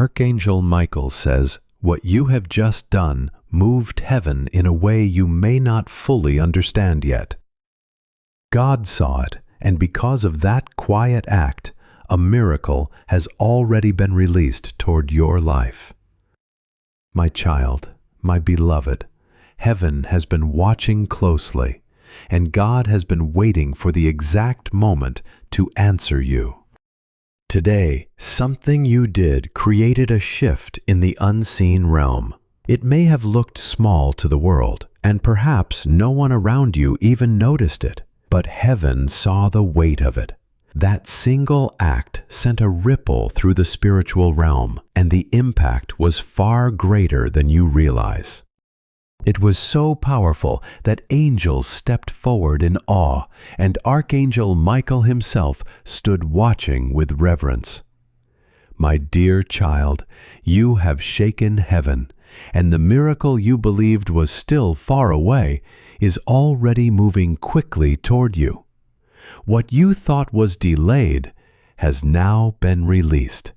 Archangel Michael says, "What you have just done moved heaven in a way you may not fully understand yet." God saw it, and because of that quiet act, a miracle has already been released toward your life. My child, my beloved, heaven has been watching closely, and God has been waiting for the exact moment to answer you. Today, something you did created a shift in the unseen realm. It may have looked small to the world, and perhaps no one around you even noticed it, but heaven saw the weight of it. That single act sent a ripple through the spiritual realm, and the impact was far greater than you realize. It was so powerful that angels stepped forward in awe, and Archangel Michael himself stood watching with reverence. My dear child, you have shaken heaven, and the miracle you believed was still far away is already moving quickly toward you. What you thought was delayed has now been released.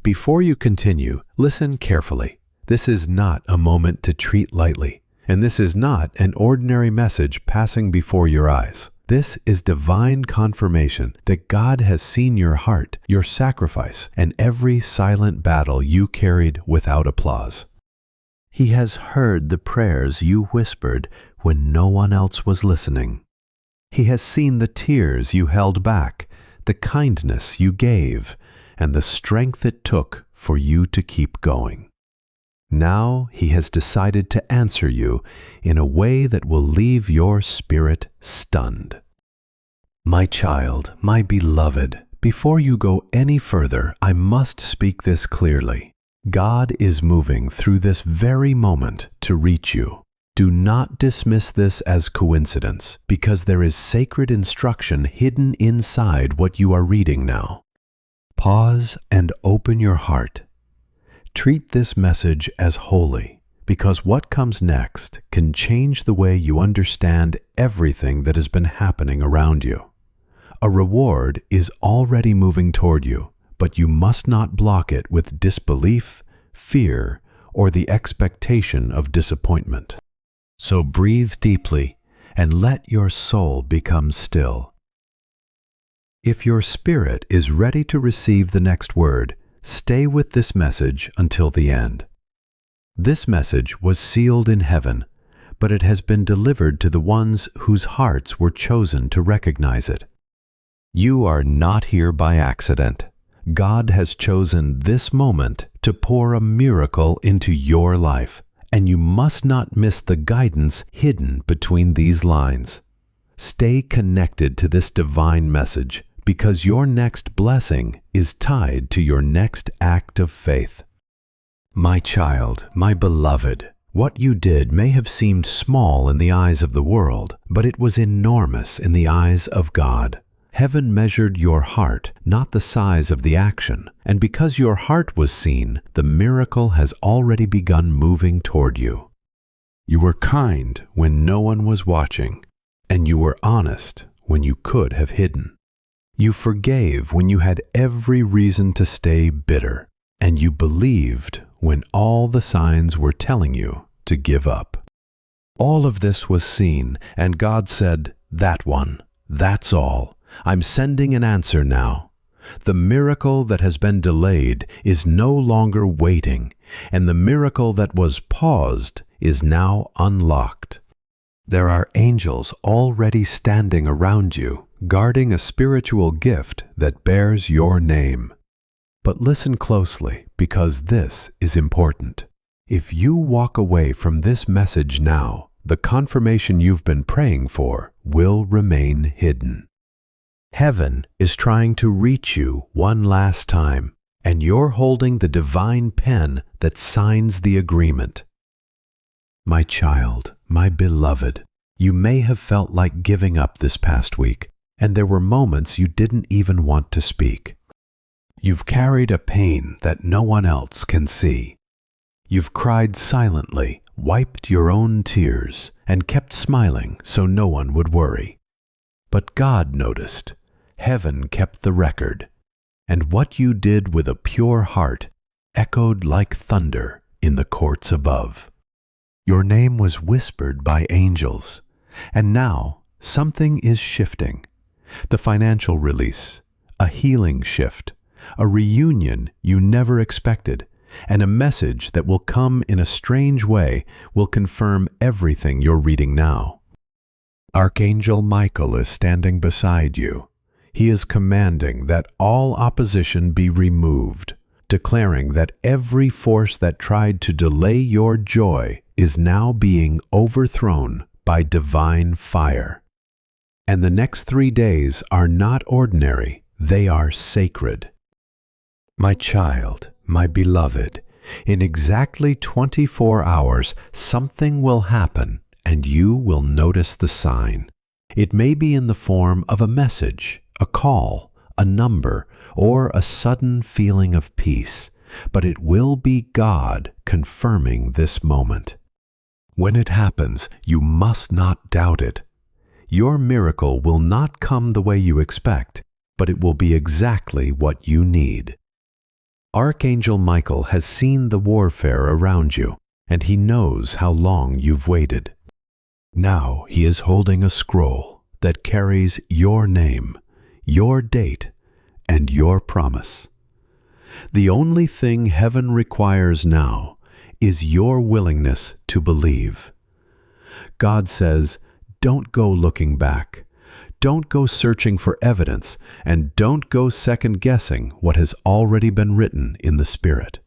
Before you continue, listen carefully. This is not a moment to treat lightly, and this is not an ordinary message passing before your eyes. This is divine confirmation that God has seen your heart, your sacrifice, and every silent battle you carried without applause. He has heard the prayers you whispered when no one else was listening. He has seen the tears you held back, the kindness you gave, and the strength it took for you to keep going. Now he has decided to answer you in a way that will leave your spirit stunned. My child, my beloved, before you go any further, I must speak this clearly. God is moving through this very moment to reach you. Do not dismiss this as coincidence, because there is sacred instruction hidden inside what you are reading now. Pause and open your heart. Treat this message as holy, because what comes next can change the way you understand everything that has been happening around you. A reward is already moving toward you, but you must not block it with disbelief, fear, or the expectation of disappointment. So breathe deeply and let your soul become still. If your spirit is ready to receive the next word, stay with this message until the end. This message was sealed in heaven, but it has been delivered to the ones whose hearts were chosen to recognize it. You are not here by accident. God has chosen this moment to pour a miracle into your life, and you must not miss the guidance hidden between these lines. Stay connected to this divine message, because your next blessing is tied to your next act of faith. My child, my beloved, what you did may have seemed small in the eyes of the world, but it was enormous in the eyes of God. Heaven measured your heart, not the size of the action, and because your heart was seen, the miracle has already begun moving toward you. You were kind when no one was watching, and you were honest when you could have hidden. You forgave when you had every reason to stay bitter, and you believed when all the signs were telling you to give up. All of this was seen, and God said, "That one, that's all. I'm sending an answer now. The miracle that has been delayed is no longer waiting, and the miracle that was paused is now unlocked." There are angels already standing around you, guarding a spiritual gift that bears your name. But listen closely, because this is important. If you walk away from this message now, the confirmation you've been praying for will remain hidden. Heaven is trying to reach you one last time, and you're holding the divine pen that signs the agreement. My child, my beloved, you may have felt like giving up this past week, and there were moments you didn't even want to speak. You've carried a pain that no one else can see. You've cried silently, wiped your own tears, and kept smiling so no one would worry. But God noticed. Heaven kept the record. And what you did with a pure heart, echoed like thunder in the courts above. Your name was whispered by angels, and now something is shifting. The financial release, a healing shift, a reunion you never expected, and a message that will come in a strange way will confirm everything you're reading now. Archangel Michael is standing beside you. He is commanding that all opposition be removed, declaring that every force that tried to delay your joy is now being overthrown by divine fire. And the next 3 days are not ordinary, they are sacred. My child, my beloved, in exactly 24 hours, something will happen and you will notice the sign. It may be in the form of a message, a call, a number, or a sudden feeling of peace, but it will be God confirming this moment. When it happens, you must not doubt it. Your miracle will not come the way you expect, but it will be exactly what you need. Archangel Michael has seen the warfare around you, and he knows how long you've waited. Now he is holding a scroll that carries your name, your date, and your promise. The only thing heaven requires now is your willingness to believe. God says, don't go looking back. Don't go searching for evidence, and don't go second-guessing what has already been written in the Spirit.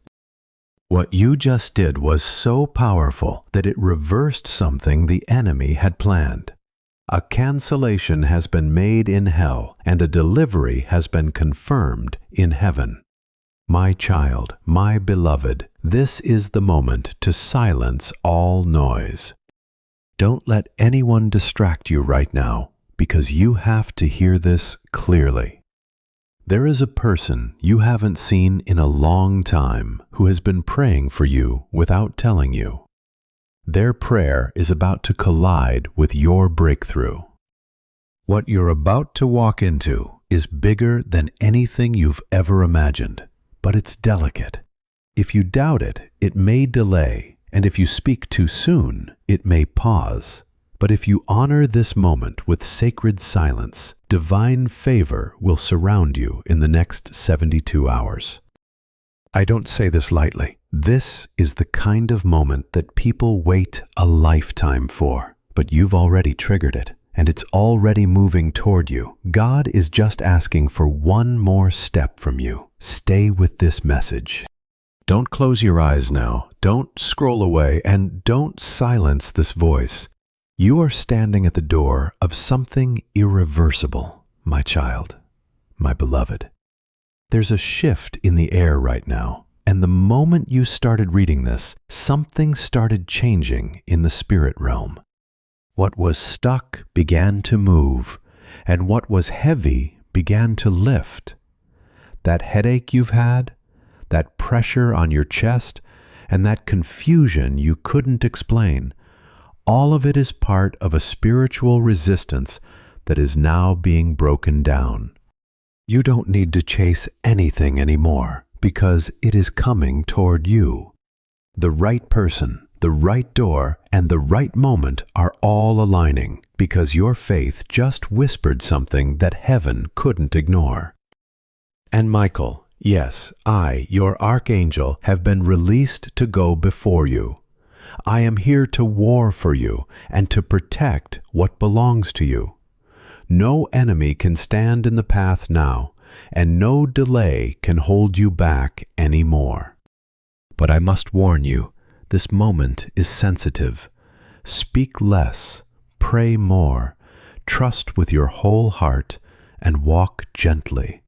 What you just did was so powerful that it reversed something the enemy had planned. A cancellation has been made in hell, and a delivery has been confirmed in heaven. My child, my beloved, this is the moment to silence all noise. Don't let anyone distract you right now, because you have to hear this clearly. There is a person you haven't seen in a long time who has been praying for you without telling you. Their prayer is about to collide with your breakthrough. What you're about to walk into is bigger than anything you've ever imagined, but it's delicate. If you doubt it, it may delay, and if you speak too soon, it may pause. But if you honor this moment with sacred silence, divine favor will surround you in the next 72 hours. I don't say this lightly. This is the kind of moment that people wait a lifetime for, but you've already triggered it, and it's already moving toward you. God is just asking for one more step from you. Stay with this message. Don't close your eyes now. Don't scroll away, and don't silence this voice. You are standing at the door of something irreversible, my child, my beloved. There's a shift in the air right now, and the moment you started reading this, something started changing in the spirit realm. What was stuck began to move, and what was heavy began to lift. That headache you've had, that pressure on your chest, and that confusion you couldn't explain, all of it is part of a spiritual resistance that is now being broken down. You don't need to chase anything anymore because it is coming toward you. The right person, the right door, and the right moment are all aligning because your faith just whispered something that heaven couldn't ignore. And Michael, yes, I, your archangel, have been released to go before you. I am here to war for you and to protect what belongs to you. No enemy can stand in the path now, and no delay can hold you back anymore. But I must warn you, this moment is sensitive. Speak less, pray more, trust with your whole heart, and walk gently.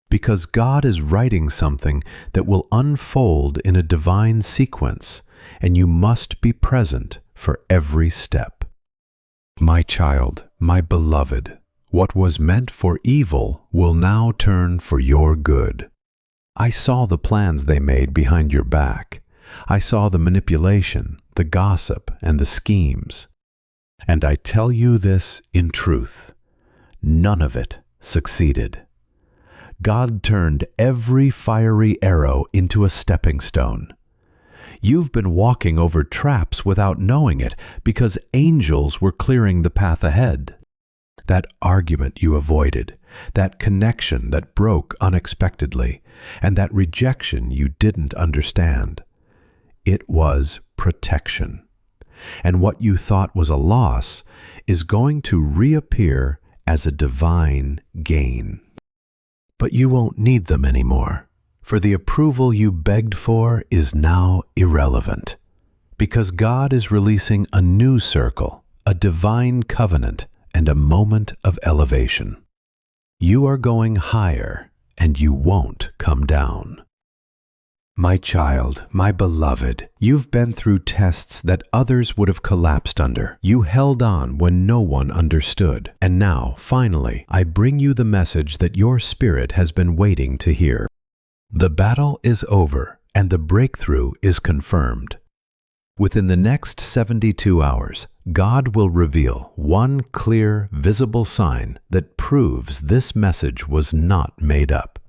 Because God is writing something that will unfold in a divine sequence, and you must be present for every step. My child, my beloved, what was meant for evil will now turn for your good. I saw the plans they made behind your back. I saw the manipulation, the gossip, and the schemes. And I tell you this in truth, none of it succeeded. God turned every fiery arrow into a stepping stone. You've been walking over traps without knowing it because angels were clearing the path ahead. That argument you avoided, that connection that broke unexpectedly, and that rejection you didn't understand. It was protection. And what you thought was a loss is going to reappear as a divine gain. But you won't need them anymore, for the approval you begged for is now irrelevant, because God is releasing a new circle, a divine covenant, and a moment of elevation. You are going higher, and you won't come down. My child, my beloved, you've been through tests that others would have collapsed under. You held on when no one understood. And now, finally, I bring you the message that your spirit has been waiting to hear. The battle is over, and the breakthrough is confirmed. Within the next 72 hours, God will reveal one clear, visible sign that proves this message was not made up.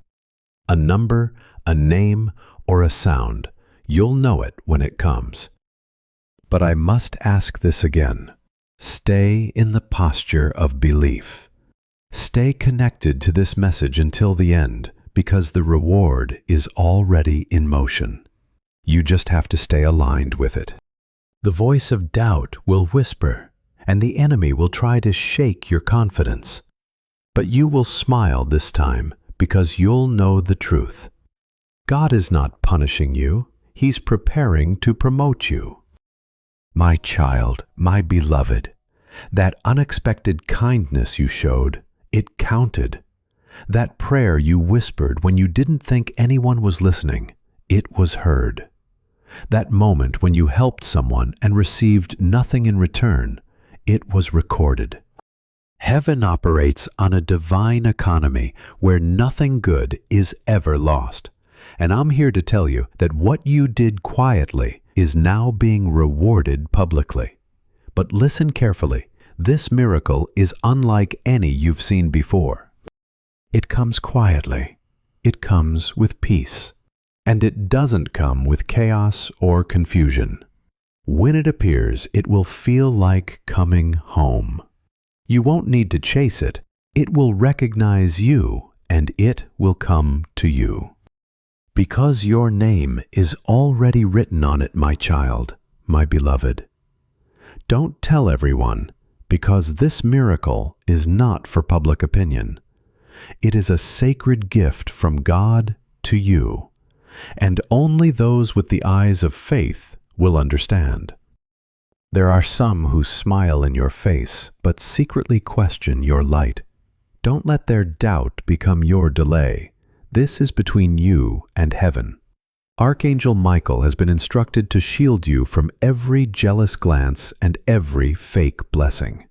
A number, a name, or a sound. You'll know it when it comes. But I must ask this again. Stay in the posture of belief. Stay connected to this message until the end, because the reward is already in motion. You just have to stay aligned with it. The voice of doubt will whisper, and the enemy will try to shake your confidence. But you will smile this time because you'll know the truth. God is not punishing you. He's preparing to promote you. My child, my beloved, that unexpected kindness you showed, it counted. That prayer you whispered when you didn't think anyone was listening, it was heard. That moment when you helped someone and received nothing in return, it was recorded. Heaven operates on a divine economy where nothing good is ever lost. And I'm here to tell you that what you did quietly is now being rewarded publicly. But listen carefully. This miracle is unlike any you've seen before. It comes quietly. It comes with peace. And it doesn't come with chaos or confusion. When it appears, it will feel like coming home. You won't need to chase it. It will recognize you, and it will come to you. Because your name is already written on it, my child, my beloved. Don't tell everyone, because this miracle is not for public opinion. It is a sacred gift from God to you, and only those with the eyes of faith will understand. There are some who smile in your face, but secretly question your light. Don't let their doubt become your delay. This is between you and heaven. Archangel Michael has been instructed to shield you from every jealous glance and every fake blessing.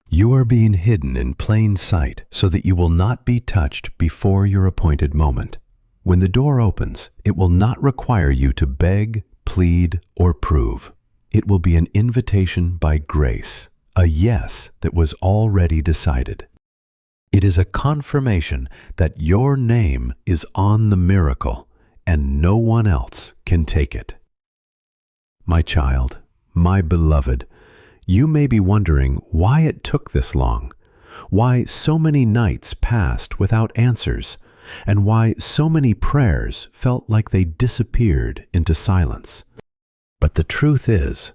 You are being hidden in plain sight so that you will not be touched before your appointed moment. When the door opens, it will not require you to beg, plead, or prove. It will be an invitation by grace, a yes that was already decided. It is a confirmation that your name is on the miracle and no one else can take it. My child, my beloved, you may be wondering why it took this long, why so many nights passed without answers, and why so many prayers felt like they disappeared into silence. But the truth is,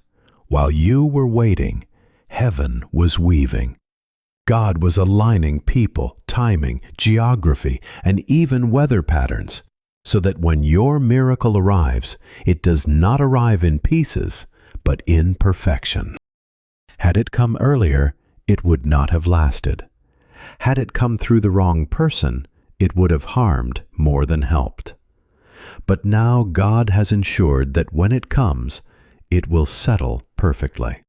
while you were waiting, heaven was weaving. God was aligning people, timing, geography, and even weather patterns, so that when your miracle arrives, it does not arrive in pieces, but in perfection. Had it come earlier, it would not have lasted. Had it come through the wrong person, it would have harmed more than helped. But now God has ensured that when it comes, it will settle perfectly.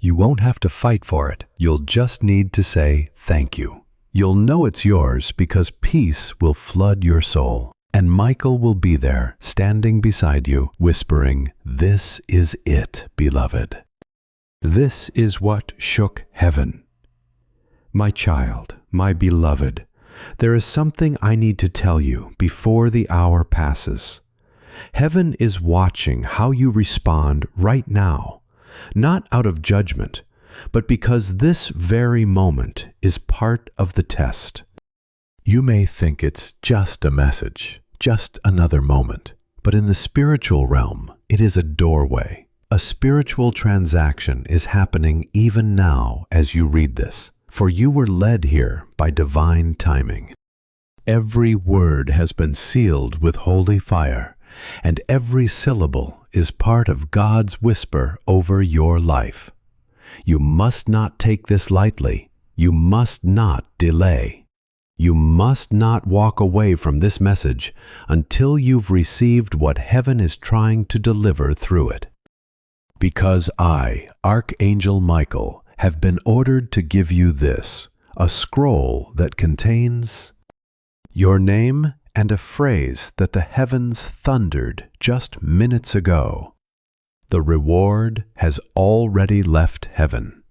You won't have to fight for it. You'll just need to say thank you. You'll know it's yours because peace will flood your soul. And Michael will be there, standing beside you, whispering, "This is it, beloved." This is what shook heaven. My child, my beloved, There is something I need to tell you before the hour passes. Heaven is watching how you respond right now, not out of judgment, but because this very moment is part of the test. You may think it's just a message, just another moment, but in the spiritual realm, it is a doorway. A spiritual transaction is happening even now as you read this, for you were led here by divine timing. Every word has been sealed with holy fire, and every syllable is part of God's whisper over your life. You must not take this lightly. You must not delay. You must not walk away from this message until you've received what heaven is trying to deliver through it. Because I, Archangel Michael, have been ordered to give you this, a scroll that contains your name and a phrase that the heavens thundered just minutes ago. The reward has already left heaven.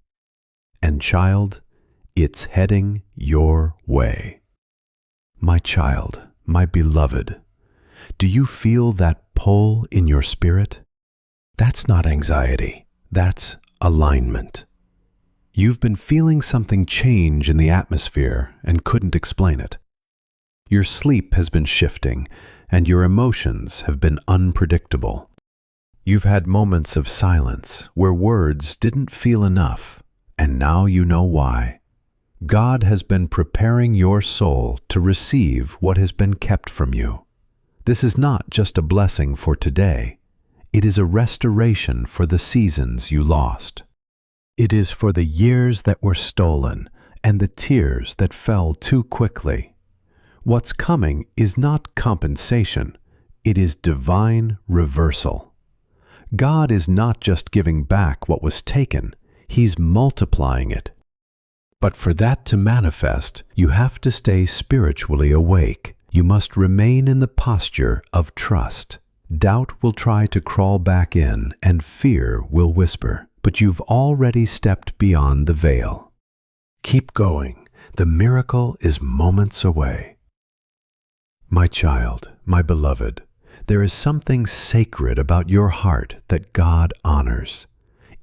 And child, it's heading your way. My child, my beloved, do you feel that pull in your spirit? That's not anxiety, that's alignment. You've been feeling something change in the atmosphere and couldn't explain it. Your sleep has been shifting, and your emotions have been unpredictable. You've had moments of silence where words didn't feel enough, and now you know why. God has been preparing your soul to receive what has been kept from you. This is not just a blessing for today. It is a restoration for the seasons you lost. It is for the years that were stolen and the tears that fell too quickly. What's coming is not compensation, it is divine reversal. God is not just giving back what was taken, He's multiplying it. But for that to manifest, you have to stay spiritually awake. You must remain in the posture of trust. Doubt will try to crawl back in, and fear will whisper, but you've already stepped beyond the veil. Keep going. The miracle is moments away. My child, my beloved, there is something sacred about your heart that God honors.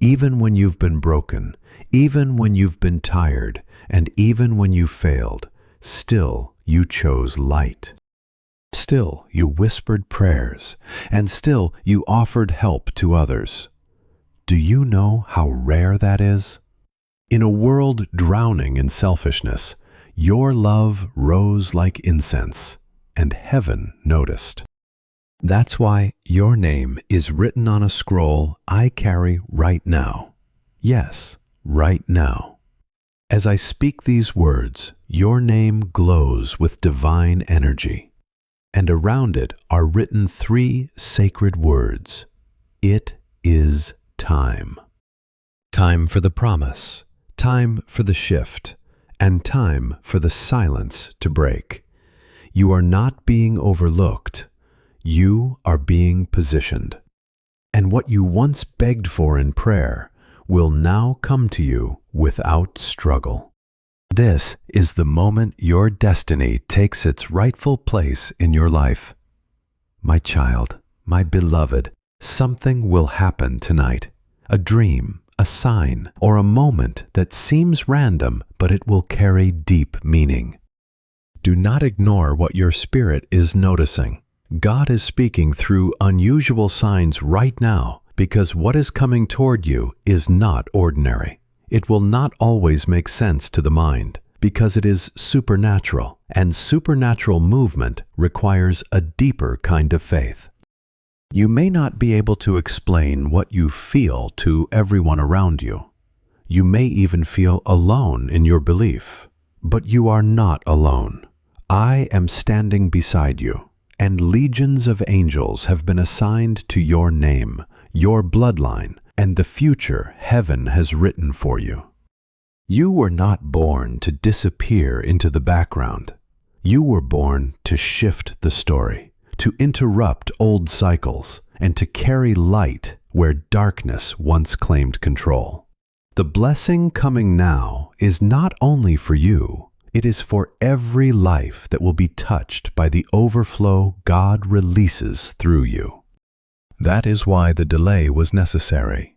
Even when you've been broken, even when you've been tired, and even when you failed, still you chose light. Still you whispered prayers, and still you offered help to others. Do you know how rare that is? In a world drowning in selfishness, your love rose like incense, and heaven noticed. That's why your name is written on a scroll I carry right now. Yes, right now. As I speak these words, your name glows with divine energy, and around it are written 3 sacred words. It is time. Time for the promise, time for the shift, and time for the silence to break. You are not being overlooked. You are being positioned. And what you once begged for in prayer will now come to you without struggle. This is the moment your destiny takes its rightful place in your life. My child, my beloved, something will happen tonight. A dream, a sign, or a moment that seems random, but it will carry deep meaning. Do not ignore what your spirit is noticing. God is speaking through unusual signs right now because what is coming toward you is not ordinary. It will not always make sense to the mind because it is supernatural, and supernatural movement requires a deeper kind of faith. You may not be able to explain what you feel to everyone around you. You may even feel alone in your belief, but you are not alone. I am standing beside you, and legions of angels have been assigned to your name, your bloodline, and the future heaven has written for you. You were not born to disappear into the background. You were born to shift the story, to interrupt old cycles, and to carry light where darkness once claimed control. The blessing coming now is not only for you, It is for every life that will be touched by the overflow God releases through you. That is why the delay was necessary.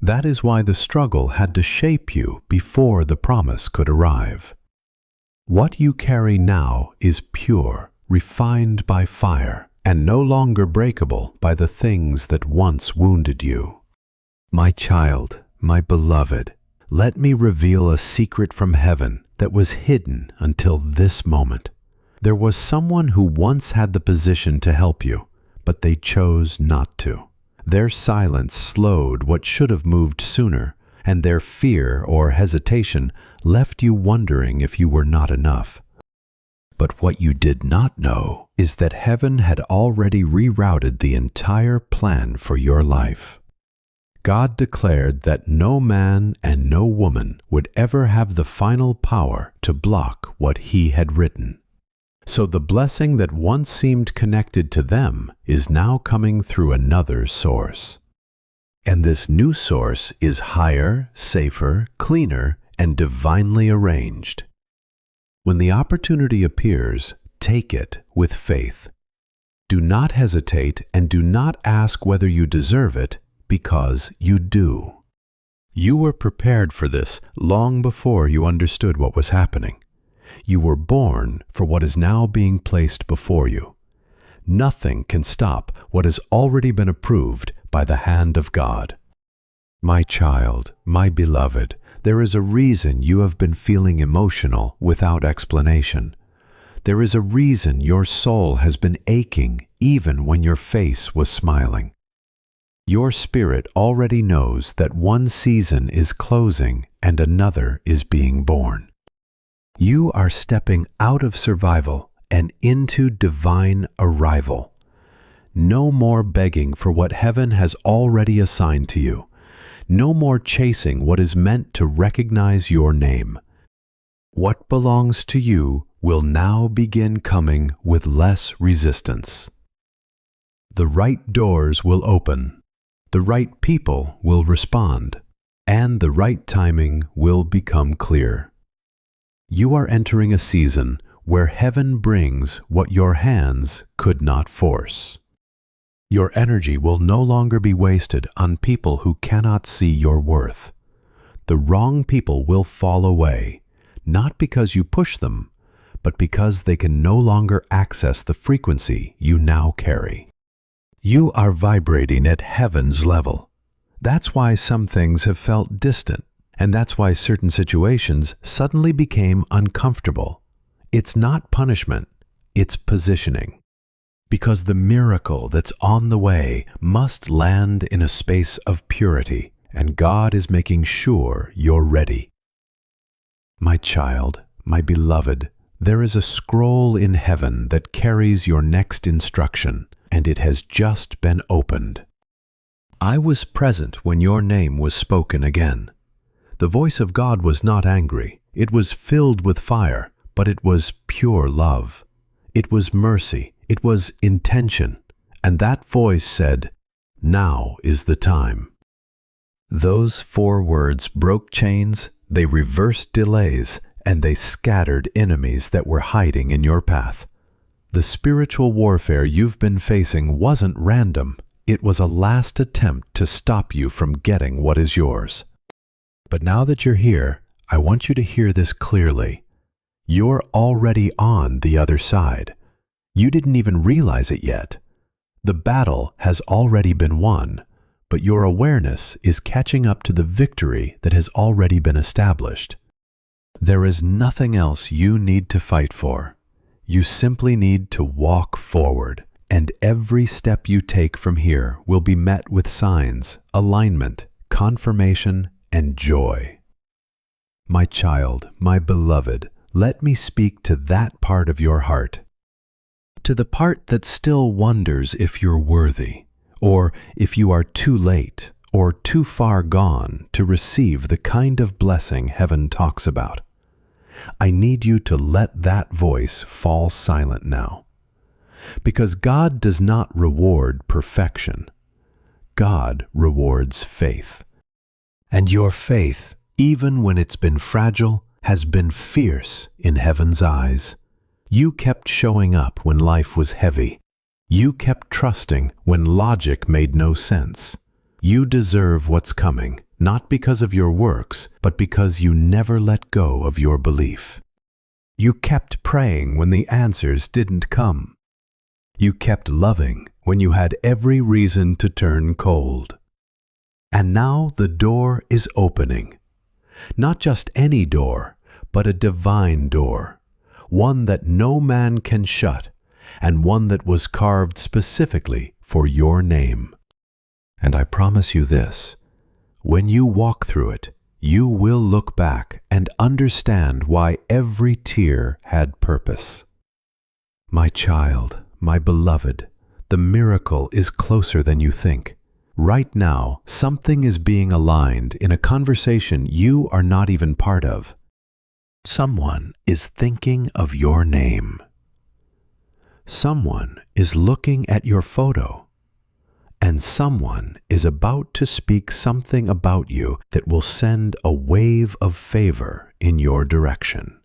That is why the struggle had to shape you before the promise could arrive. What you carry now is pure, refined by fire, and no longer breakable by the things that once wounded you. My child, my beloved, let me reveal a secret from heaven that was hidden until this moment. There was someone who once had the position to help you, but they chose not to. Their silence slowed what should have moved sooner, and their fear or hesitation left you wondering if you were not enough. But what you did not know is that heaven had already rerouted the entire plan for your life. God declared that no man and no woman would ever have the final power to block what He had written. So the blessing that once seemed connected to them is now coming through another source. And this new source is higher, safer, cleaner, and divinely arranged. When the opportunity appears, take it with faith. Do not hesitate and do not ask whether you deserve it, because you do. You were prepared for this long before you understood what was happening. You were born for what is now being placed before you. Nothing can stop what has already been approved by the hand of God. My child, my beloved, there is a reason you have been feeling emotional without explanation. There is a reason your soul has been aching even when your face was smiling. Your spirit already knows that one season is closing and another is being born. You are stepping out of survival and into divine arrival. No more begging for what heaven has already assigned to you. No more chasing what is meant to recognize your name. What belongs to you will now begin coming with less resistance. The right doors will open. The right people will respond, and the right timing will become clear. You are entering a season where heaven brings what your hands could not force. Your energy will no longer be wasted on people who cannot see your worth. The wrong people will fall away, not because you push them, but because they can no longer access the frequency you now carry. You are vibrating at heaven's level. That's why some things have felt distant, and that's why certain situations suddenly became uncomfortable. It's not punishment, it's positioning. Because the miracle that's on the way must land in a space of purity, and God is making sure you're ready. My child, my beloved, there is a scroll in heaven that carries your next instruction, and it has just been opened. I was present when your name was spoken again. The voice of God was not angry. It was filled with fire, but it was pure love. It was mercy. It was intention. And that voice said, "Now is the time." Those 4 words broke chains, they reversed delays, and they scattered enemies that were hiding in your path. The spiritual warfare you've been facing wasn't random. It was a last attempt to stop you from getting what is yours. But now that you're here, I want you to hear this clearly. You're already on the other side. You didn't even realize it yet. The battle has already been won, but your awareness is catching up to the victory that has already been established. There is nothing else you need to fight for. You simply need to walk forward, and every step you take from here will be met with signs, alignment, confirmation, and joy. My child, my beloved, let me speak to that part of your heart. To the part that still wonders if you're worthy, or if you are too late or too far gone to receive the kind of blessing heaven talks about. I need you to let that voice fall silent now. Because God does not reward perfection. God rewards faith. And your faith, even when it's been fragile, has been fierce in heaven's eyes. You kept showing up when life was heavy. You kept trusting when logic made no sense. You deserve what's coming, not because of your works, but because you never let go of your belief. You kept praying when the answers didn't come. You kept loving when you had every reason to turn cold. And now the door is opening. Not just any door, but a divine door. One that no man can shut, and one that was carved specifically for your name. And I promise you this, when you walk through it, you will look back and understand why every tear had purpose. My child, my beloved, the miracle is closer than you think. Right now, something is being aligned in a conversation you are not even part of. Someone is thinking of your name. Someone is looking at your photo. And someone is about to speak something about you that will send a wave of favor in your direction.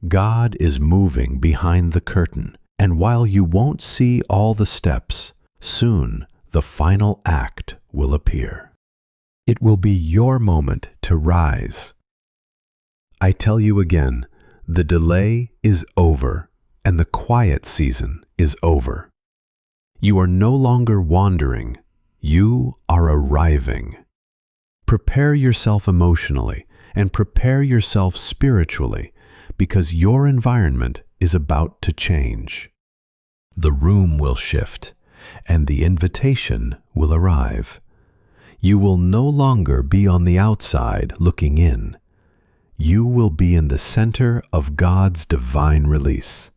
God is moving behind the curtain, and while you won't see all the steps, soon the final act will appear. It will be your moment to rise. I tell you again, the delay is over, and the quiet season is over. You are no longer wandering, you are arriving. Prepare yourself emotionally and prepare yourself spiritually, because your environment is about to change. The room will shift, and the invitation will arrive. You will no longer be on the outside looking in. You will be in the center of God's divine release.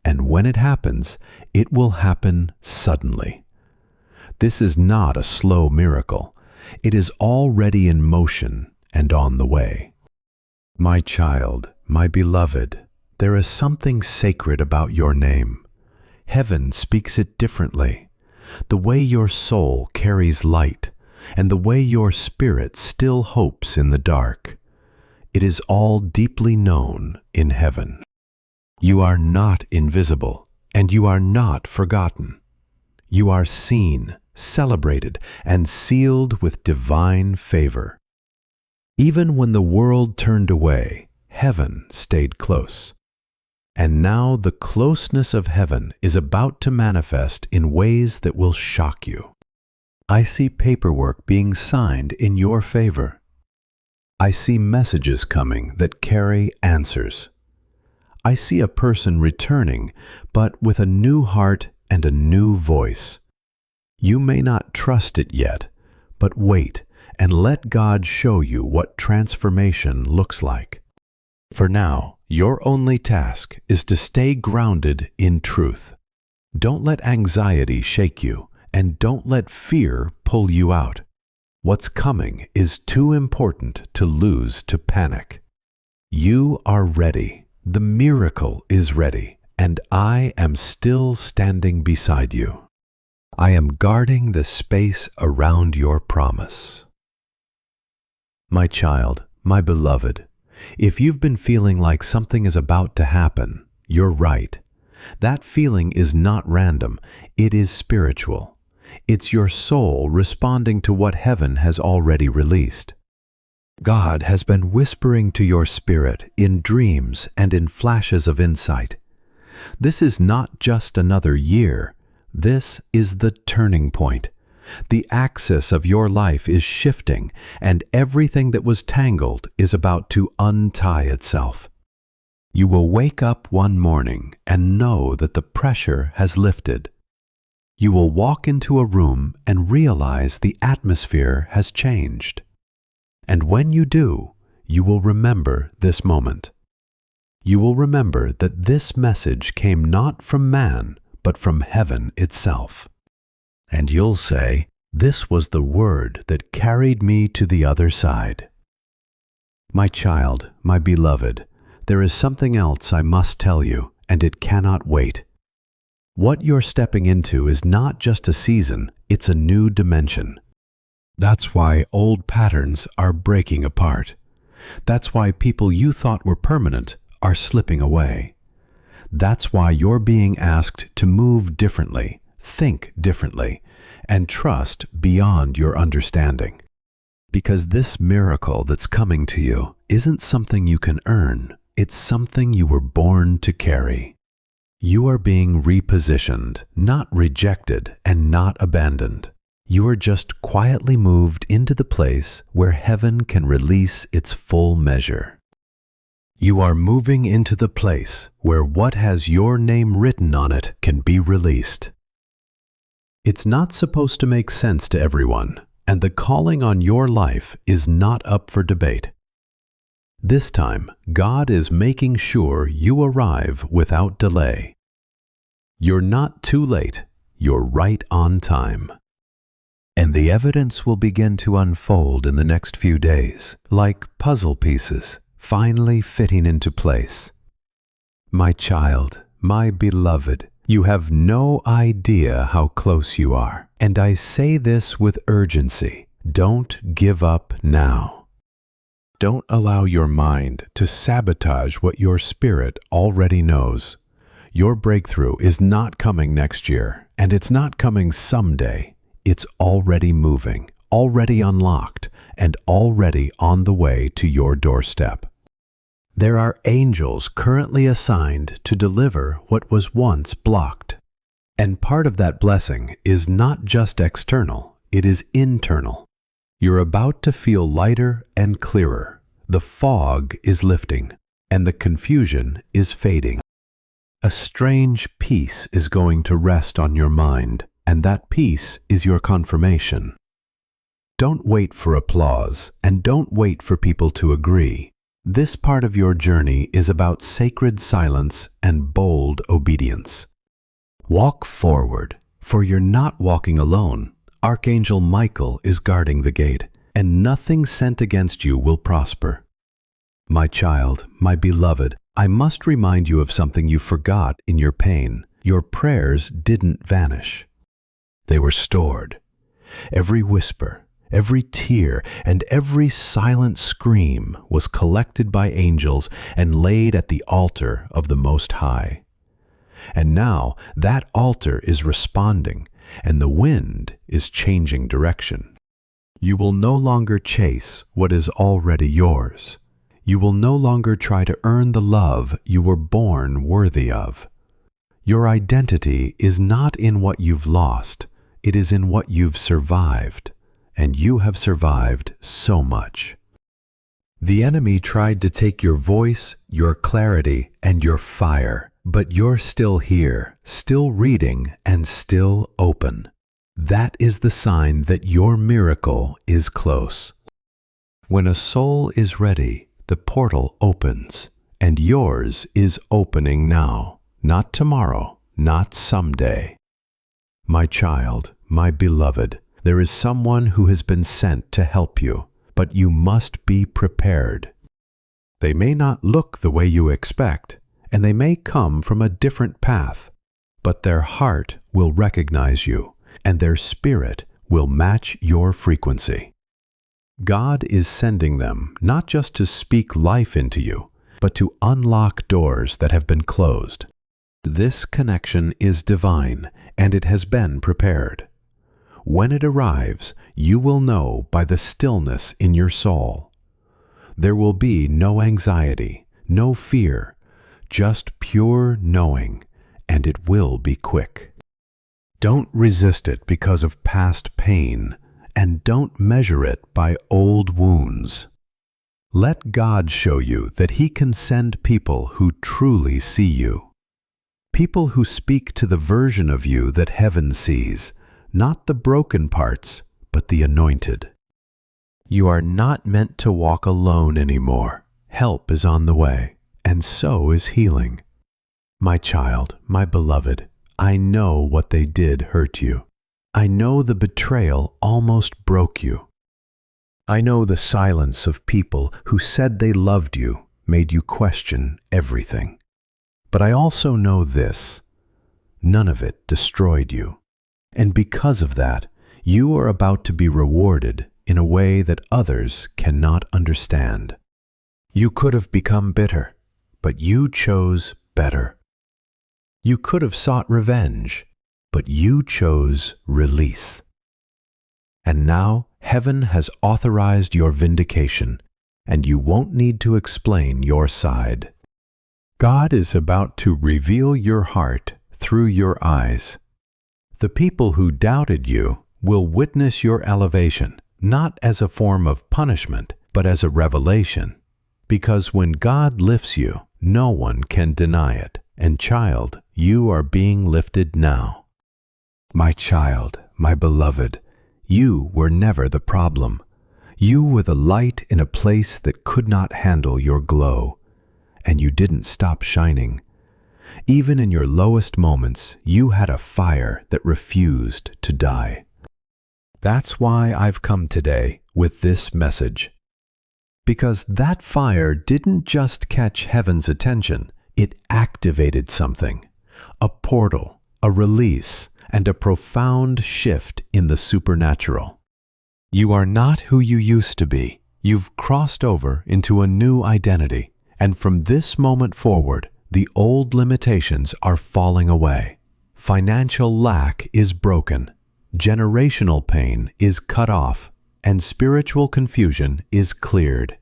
And when it happens, it will happen suddenly. This is not a slow miracle. It is already in motion and on the way. My child, my beloved, there is something sacred about your name. Heaven speaks it differently. The way your soul carries light, and the way your spirit still hopes in the dark. It is all deeply known in heaven. You are not invisible, and you are not forgotten. You are seen, celebrated, and sealed with divine favor. Even when the world turned away, heaven stayed close. And now the closeness of heaven is about to manifest in ways that will shock you. I see paperwork being signed in your favor. I see messages coming that carry answers. I see a person returning, but with a new heart and a new voice. You may not trust it yet, but wait and let God show you what transformation looks like. For now, your only task is to stay grounded in truth. Don't let anxiety shake you, and don't let fear pull you out. What's coming is too important to lose to panic. You are ready. The miracle is ready, and I am still standing beside you. I am guarding the space around your promise. My child, my beloved, if you've been feeling like something is about to happen, you're right. That feeling is not random, it is spiritual. It's your soul responding to what heaven has already released. God has been whispering to your spirit in dreams and in flashes of insight. This is not just another year. This is the turning point. The axis of your life is shifting, and everything that was tangled is about to untie itself. You will wake up one morning and know that the pressure has lifted. You will walk into a room and realize the atmosphere has changed. And when you do, you will remember this moment. You will remember that this message came not from man, but from heaven itself. And you'll say, "This was the word that carried me to the other side." My child, my beloved, there is something else I must tell you, and it cannot wait. What you're stepping into is not just a season, it's a new dimension. That's why old patterns are breaking apart. That's why people you thought were permanent are slipping away. That's why you're being asked to move differently, think differently, and trust beyond your understanding. Because this miracle that's coming to you isn't something you can earn, it's something you were born to carry. You are being repositioned, not rejected and not abandoned. You are just quietly moved into the place where heaven can release its full measure. You are moving into the place where what has your name written on it can be released. It's not supposed to make sense to everyone, and the calling on your life is not up for debate. This time, God is making sure you arrive without delay. You're not too late, you're right on time. And the evidence will begin to unfold in the next few days, like puzzle pieces finally fitting into place. My child, my beloved, you have no idea how close you are. And I say this with urgency. Don't give up now. Don't allow your mind to sabotage what your spirit already knows. Your breakthrough is not coming next year, and it's not coming someday. It's already moving, already unlocked, and already on the way to your doorstep. There are angels currently assigned to deliver what was once blocked. And part of that blessing is not just external, it is internal. You're about to feel lighter and clearer. The fog is lifting, and the confusion is fading. A strange peace is going to rest on your mind, and that peace is your confirmation. Don't wait for applause, and don't wait for people to agree. This part of your journey is about sacred silence and bold obedience. Walk forward, for you're not walking alone. Archangel Michael is guarding the gate, and nothing sent against you will prosper. My child, my beloved, I must remind you of something you forgot in your pain. Your prayers didn't vanish. They were stored. Every whisper, every tear, and every silent scream was collected by angels and laid at the altar of the Most High. And now that altar is responding, and the wind is changing direction. You will no longer chase what is already yours. You will no longer try to earn the love you were born worthy of. Your identity is not in what you've lost, it is in what you've survived. And you have survived so much. The enemy tried to take your voice, your clarity, and your fire, but you're still here, still reading, and still open. That is the sign that your miracle is close. When a soul is ready, the portal opens, and yours is opening now, not tomorrow, not someday. My child, my beloved, there is someone who has been sent to help you, but you must be prepared. They may not look the way you expect, and they may come from a different path, but their heart will recognize you, and their spirit will match your frequency. God is sending them not just to speak life into you, but to unlock doors that have been closed. This connection is divine, and it has been prepared. When it arrives, you will know by the stillness in your soul. There will be no anxiety, no fear, just pure knowing, and it will be quick. Don't resist it because of past pain, and don't measure it by old wounds. Let God show you that He can send people who truly see you. People who speak to the version of you that heaven sees, not the broken parts, but the anointed. You are not meant to walk alone anymore. Help is on the way, and so is healing. My child, my beloved, I know what they did hurt you. I know the betrayal almost broke you. I know the silence of people who said they loved you made you question everything. But I also know this: none of it destroyed you. And because of that, you are about to be rewarded in a way that others cannot understand. You could have become bitter, but you chose better. You could have sought revenge, but you chose release. And now heaven has authorized your vindication, and you won't need to explain your side. God is about to reveal your heart through your eyes. The people who doubted you will witness your elevation, not as a form of punishment, but as a revelation. Because when God lifts you, no one can deny it. And child, you are being lifted now. My child, my beloved, you were never the problem. You were the light in a place that could not handle your glow, and you didn't stop shining. Even in your lowest moments, you had a fire that refused to die. That's why I've come today with this message. Because that fire didn't just catch heaven's attention, it activated something. A portal, a release, and a profound shift in the supernatural. You are not who you used to be. You've crossed over into a new identity, and from this moment forward, the old limitations are falling away. Financial lack is broken, generational pain is cut off, and spiritual confusion is cleared.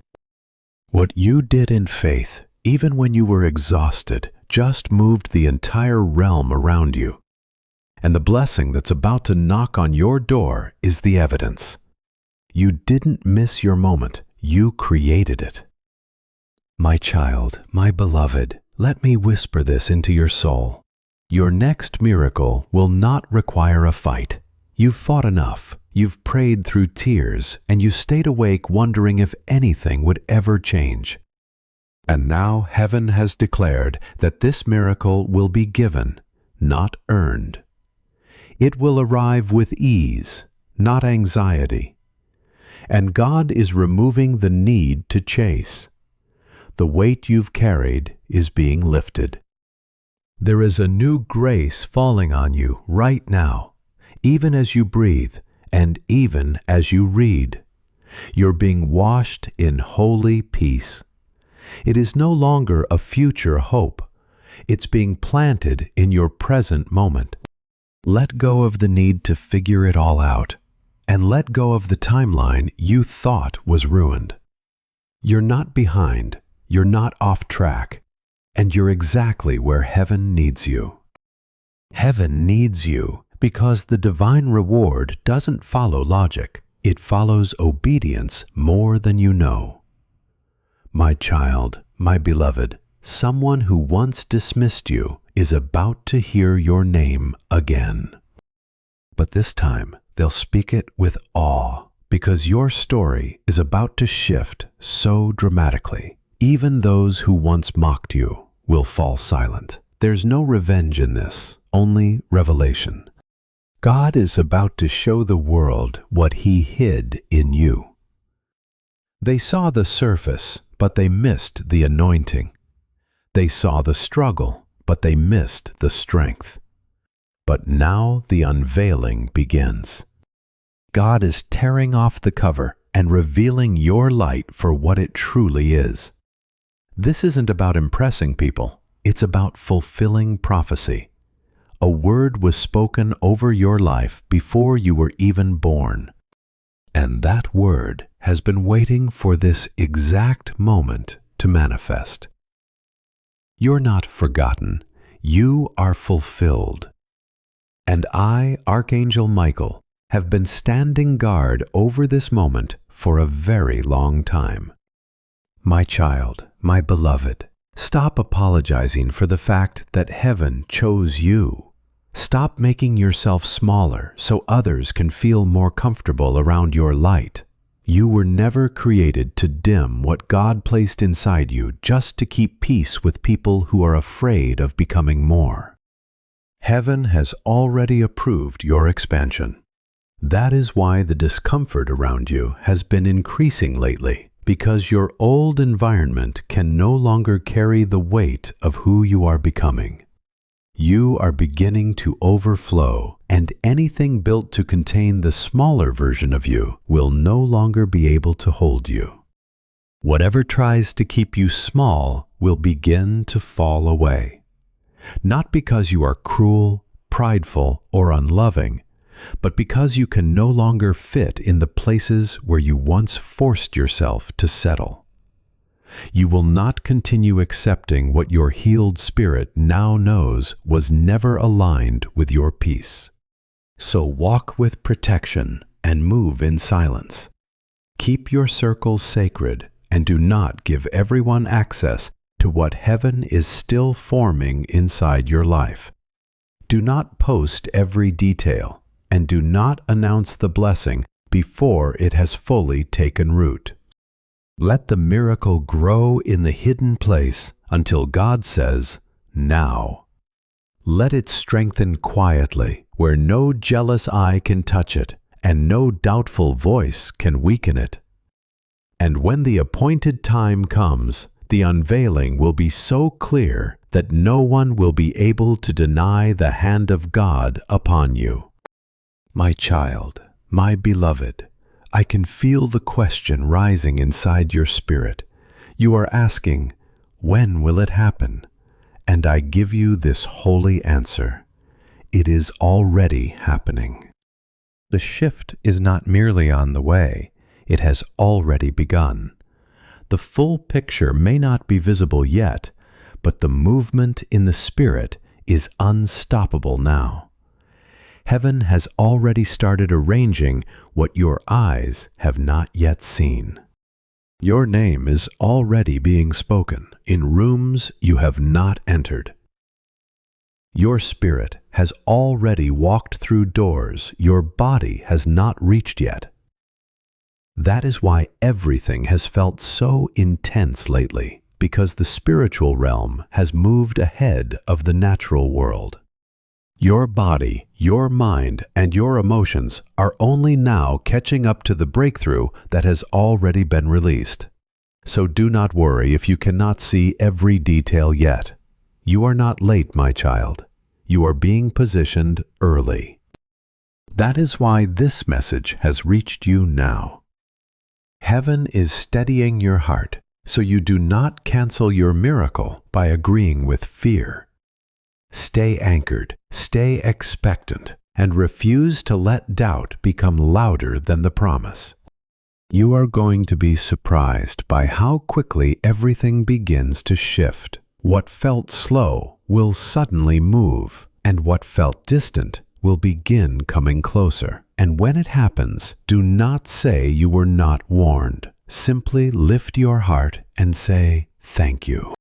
What you did in faith, even when you were exhausted, just moved the entire realm around you. And the blessing that's about to knock on your door is the evidence. You didn't miss your moment, you created it. My child, my beloved, let me whisper this into your soul. Your next miracle will not require a fight. You've fought enough, you've prayed through tears, and you stayed awake wondering if anything would ever change. And now heaven has declared that this miracle will be given, not earned. It will arrive with ease, not anxiety. And God is removing the need to chase. The weight you've carried is being lifted. There is a new grace falling on you right now, even as you breathe and even as you read. You're being washed in holy peace. It is no longer a future hope. It's being planted in your present moment. Let go of the need to figure it all out, and let go of the timeline you thought was ruined. You're not behind, you're not off track, and you're exactly where heaven needs you. Heaven needs you because the divine reward doesn't follow logic. It follows obedience more than you know. My child, my beloved, someone who once dismissed you is about to hear your name again. But this time, they'll speak it with awe, because your story is about to shift so dramatically. Even those who once mocked you will fall silent. There's no revenge in this, only revelation. God is about to show the world what He hid in you. They saw the surface, but they missed the anointing. They saw the struggle, but they missed the strength. But now the unveiling begins. God is tearing off the cover and revealing your light for what it truly is. This isn't about impressing people. It's about fulfilling prophecy. A word was spoken over your life before you were even born. And that word has been waiting for this exact moment to manifest. You're not forgotten. You are fulfilled. And I, Archangel Michael, have been standing guard over this moment for a very long time. My child, my beloved, stop apologizing for the fact that heaven chose you. Stop making yourself smaller so others can feel more comfortable around your light. You were never created to dim what God placed inside you just to keep peace with people who are afraid of becoming more. Heaven has already approved your expansion. That is why the discomfort around you has been increasing lately, because your old environment can no longer carry the weight of who you are becoming. You are beginning to overflow, and anything built to contain the smaller version of you will no longer be able to hold you. Whatever tries to keep you small will begin to fall away. Not because you are cruel, prideful, or unloving, but because you can no longer fit in the places where you once forced yourself to settle. You will not continue accepting what your healed spirit now knows was never aligned with your peace. So walk with protection and move in silence. Keep your circles sacred and do not give everyone access to what heaven is still forming inside your life. Do not post every detail, and do not announce the blessing before it has fully taken root. Let the miracle grow in the hidden place until God says, "Now." Let it strengthen quietly where no jealous eye can touch it and no doubtful voice can weaken it. And when the appointed time comes, the unveiling will be so clear that no one will be able to deny the hand of God upon you. My child, my beloved, I can feel the question rising inside your spirit. You are asking, when will it happen? And I give you this holy answer. It is already happening. The shift is not merely on the way, it has already begun. The full picture may not be visible yet, but the movement in the Spirit is unstoppable now. Heaven has already started arranging what your eyes have not yet seen. Your name is already being spoken in rooms you have not entered. Your spirit has already walked through doors your body has not reached yet. That is why everything has felt so intense lately, because the spiritual realm has moved ahead of the natural world. Your body, your mind, and your emotions are only now catching up to the breakthrough that has already been released. So do not worry if you cannot see every detail yet. You are not late, my child. You are being positioned early. That is why this message has reached you now. Heaven is steadying your heart, so you do not cancel your miracle by agreeing with fear. Stay anchored, stay expectant, and refuse to let doubt become louder than the promise. You are going to be surprised by how quickly everything begins to shift. What felt slow will suddenly move, and what felt distant will begin coming closer. And when it happens, do not say you were not warned. Simply lift your heart and say, "Thank you."